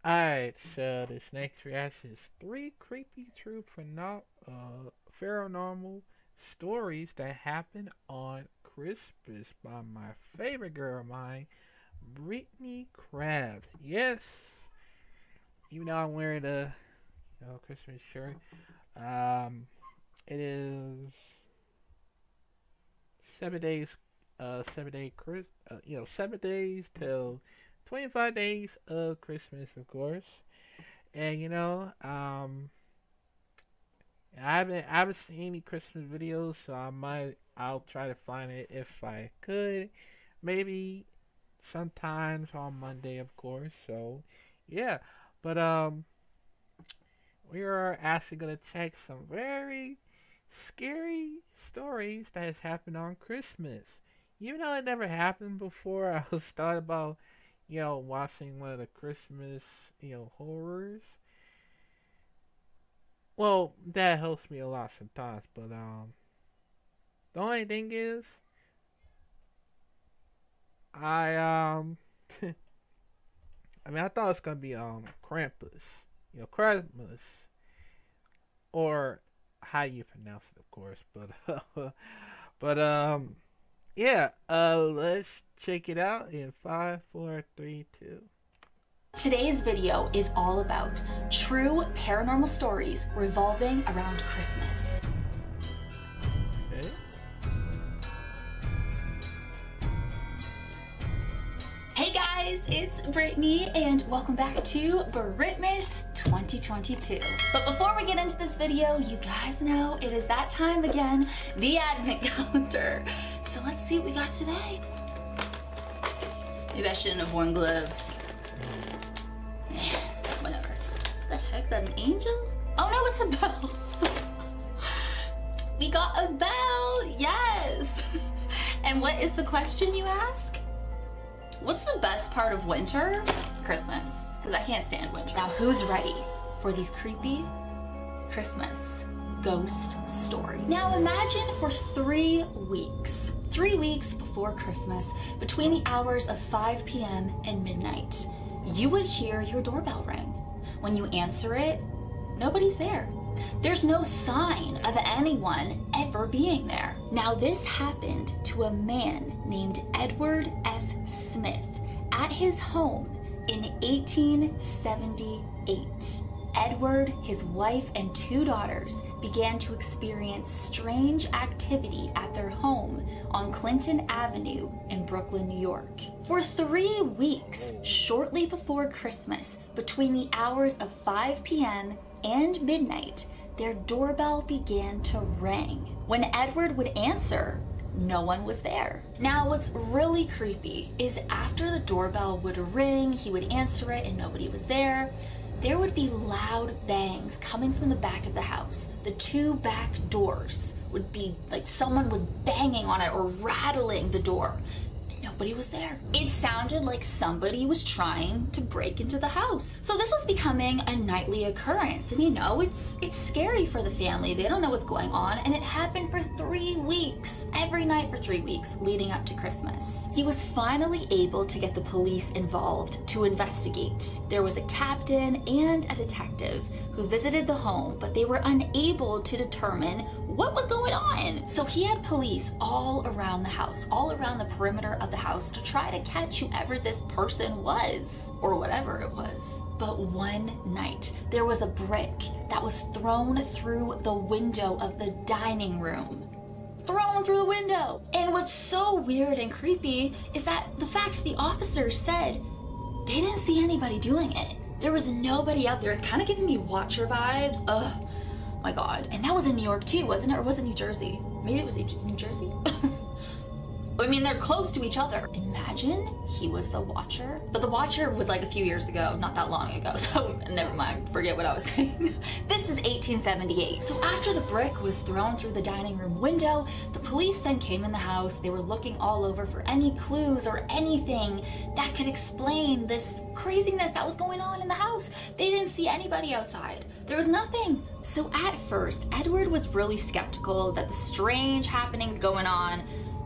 Alright, so this next reaction is three creepy true paranormal stories that happen on Christmas by my favorite girl of mine, Brittany Krabs. Yes, even though I'm wearing a Christmas shirt, um, it is 7 days, 7 day Chris, 7 days till 25 days of Christmas, of course. And I haven't seen any Christmas videos, so I'll try to find it if I could. Maybe sometimes on Monday, of course. So yeah, but we are actually gonna check some very scary stories that has happened on Christmas. Even though it never happened before, I was thought about watching one of the Christmas horrors. Well, that helps me a lot sometimes, but the only thing is, I I mean, I thought it was gonna be Krampus, Christmas, or how you pronounce it, of course, but but yeah, let's check it out in five, four, three, two. Today's video is all about true paranormal stories revolving around Christmas. Okay. Hey guys, it's Brittany and welcome back to Britmas 2022. But before we get into this video, you guys know it is that time again, the advent calendar. So let's see what we got today. Maybe I shouldn't have worn gloves. Whatever. The heck's that, an angel? Oh no, it's a bell. We got a bell, yes. And what is the question, you ask? What's the best part of winter? Christmas, because I can't stand winter. Now who's ready for these creepy Christmas ghost stories? Now imagine for 3 weeks. 3 weeks before Christmas, between the hours of 5 p.m. and midnight, you would hear your doorbell ring. When you answer it, nobody's there. There's no sign of anyone ever being there. Now this happened to a man named Edward F. Smith at his home in 1878. Edward, his wife, and 2 daughters began to experience strange activity at their home on Clinton Avenue in Brooklyn, New York. For 3 weeks, shortly before Christmas, between the hours of 5 p.m. and midnight, their doorbell began to ring. When Edward would answer, no one was there. Now what's really creepy is after the doorbell would ring, he would answer it and nobody was there. There would be loud bangs coming from the back of the house. The 2 back doors would be like someone was banging on it or rattling the door. Nobody was there. It sounded like somebody was trying to break into the house. So this was becoming a nightly occurrence. And it's scary for the family. They don't know what's going on. And it happened for 3 weeks, every night for 3 weeks leading up to Christmas. He was finally able to get the police involved to investigate. There was a captain and a detective who visited the home, but they were unable to determine what was going on. So he had police all around the house, all around the perimeter of the house to try to catch whoever this person was, or whatever it was. But one night, there was a brick that was thrown through the window of the dining room. Thrown through the window! And what's so weird and creepy is that the fact the officers said they didn't see anybody doing it. There was nobody out there. It's kind of giving me Watcher vibes. Ugh. My God. And that was in New York too, wasn't it? Or was it New Jersey? Maybe it was New Jersey? I mean, they're close to each other. Imagine he was the Watcher. But the Watcher was like a few years ago, not that long ago, so never mind, forget what I was saying. This is 1878. So after the brick was thrown through the dining room window, the police then came in the house. They were looking all over for any clues or anything that could explain this craziness that was going on in the house. They didn't see anybody outside. There was nothing. So at first, Edward was really skeptical that the strange happenings going on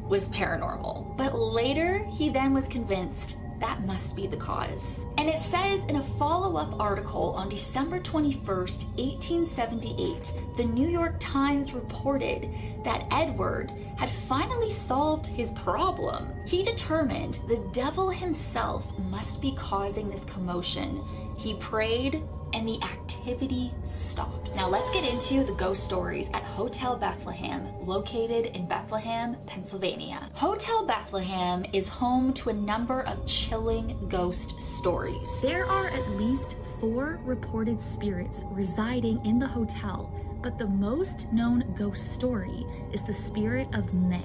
was paranormal. But later, he then was convinced that must be the cause. And it says in a follow-up article on December 21st, 1878, the New York Times reported that Edward had finally solved his problem. He determined the devil himself must be causing this commotion. He prayed, and the activity stopped. Now let's get into the ghost stories at Hotel Bethlehem, located in Bethlehem, Pennsylvania. Hotel Bethlehem is home to a number of chilling ghost stories. There are at least 4 reported spirits residing in the hotel, but the most known ghost story is the spirit of May.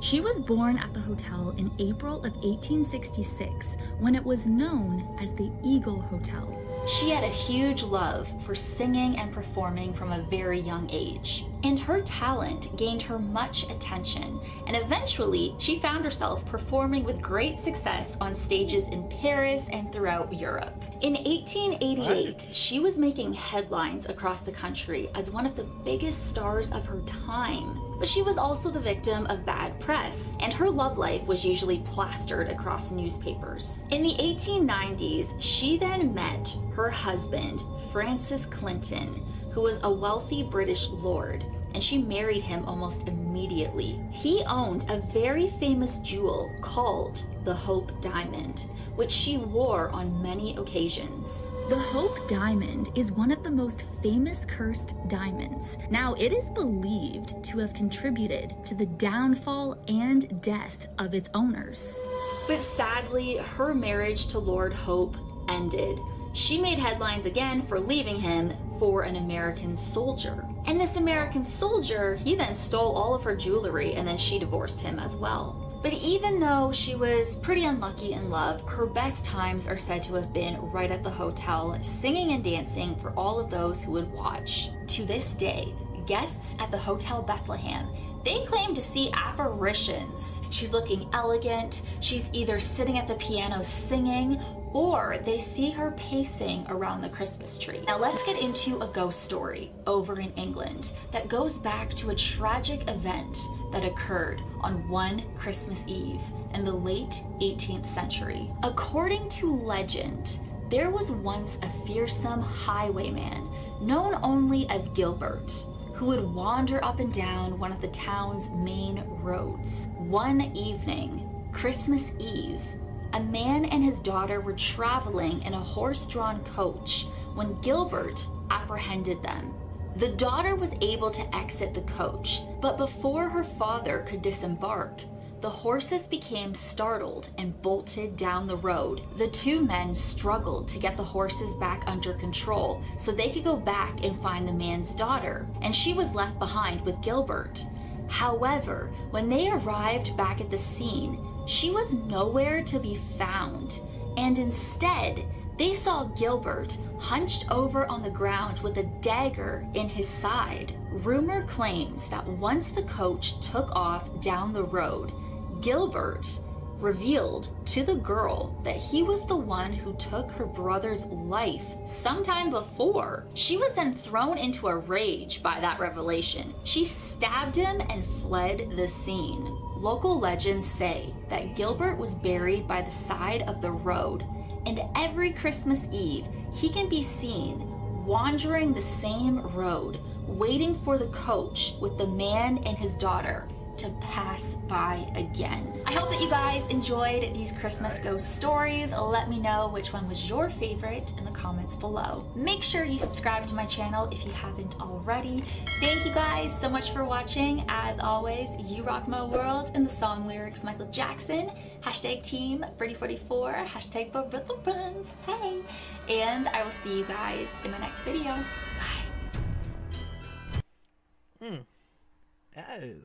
She was born at the hotel in April of 1866 when it was known as the Eagle Hotel. She had a huge love for singing and performing from a very young age, and her talent gained her much attention, and eventually she found herself performing with great success on stages in Paris and throughout Europe. In 1888, she was making headlines across the country as one of the biggest stars of her time. But she was also the victim of bad press, and her love life was usually plastered across newspapers. In the 1890s, she then met her husband, Francis Clinton, who was a wealthy British lord, and she married him almost immediately. He owned a very famous jewel called the Hope Diamond, which she wore on many occasions. The Hope Diamond is one of the most famous cursed diamonds. Now, it is believed to have contributed to the downfall and death of its owners. But sadly, her marriage to Lord Hope ended. She made headlines again for leaving him for an American soldier. And this American soldier, he then stole all of her jewelry, and then she divorced him as well. But even though she was pretty unlucky in love, her best times are said to have been right at the hotel, singing and dancing for all of those who would watch. To this day, guests at the Hotel Bethlehem, they claim to see apparitions. She's looking elegant, she's either sitting at the piano singing, or they see her pacing around the Christmas tree. Now let's get into a ghost story over in England that goes back to a tragic event that occurred on one Christmas Eve in the late 18th century. According to legend, there was once a fearsome highwayman known only as Gilbert, who would wander up and down one of the town's main roads. One evening, Christmas Eve, a man and his daughter were traveling in a horse-drawn coach when Gilbert apprehended them. The daughter was able to exit the coach, but before her father could disembark, the horses became startled and bolted down the road. The two men struggled to get the horses back under control so they could go back and find the man's daughter, and she was left behind with Gilbert. However, when they arrived back at the scene, she was nowhere to be found, and instead, they saw Gilbert hunched over on the ground with a dagger in his side. Rumor claims that once the coach took off down the road, Gilbert revealed to the girl that he was the one who took her brother's life sometime before. She was then thrown into a rage by that revelation. She stabbed him and fled the scene. Local legends say that Gilbert was buried by the side of the road, and every Christmas Eve he can be seen wandering the same road, waiting for the coach with the man and his daughter to pass by again. I hope that you guys enjoyed these Christmas ghost stories. Let me know which one was your favorite in the comments below. Make sure you subscribe to my channel if you haven't already. Thank you guys so much for watching. As always, you rock my world, and the song lyrics Michael Jackson. Hashtag team Birdie44, hashtag Barilla Runs, hey. And I will see you guys in my next video. Bye. That is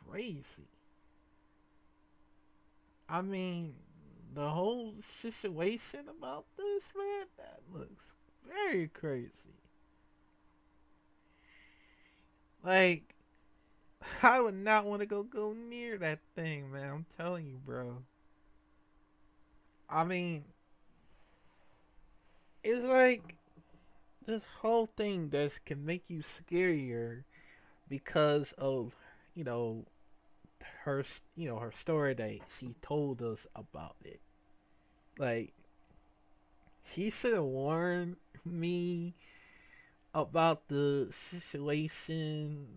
crazy. I mean, the whole situation about this, man, that looks very crazy. Like, I would not want to go near that thing, man. I'm telling you, bro. I mean, it's like this whole thing just can make you scarier because of, you know, her story that she told us about it. Like, she should have warned me about the situation.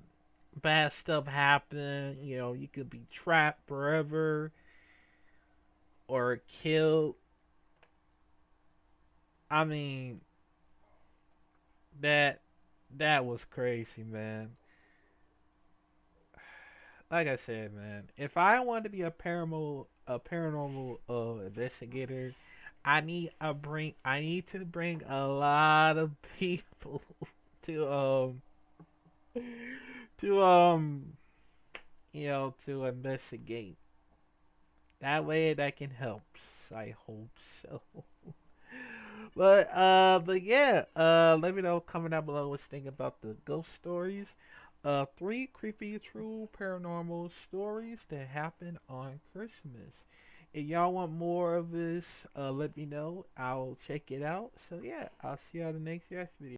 Bad stuff happen. You know, you could be trapped forever or killed. I mean, that that was crazy, man. Like I said, man, if I want to be a paranormal investigator, I need to bring a lot of people to to to investigate. That way that can help. I hope so. But yeah, let me know comment down below what you think about the ghost stories. Three creepy true paranormal stories that happen on Christmas. If y'all want more of this, let me know. I'll check it out. So yeah, I'll see y'all in the next video.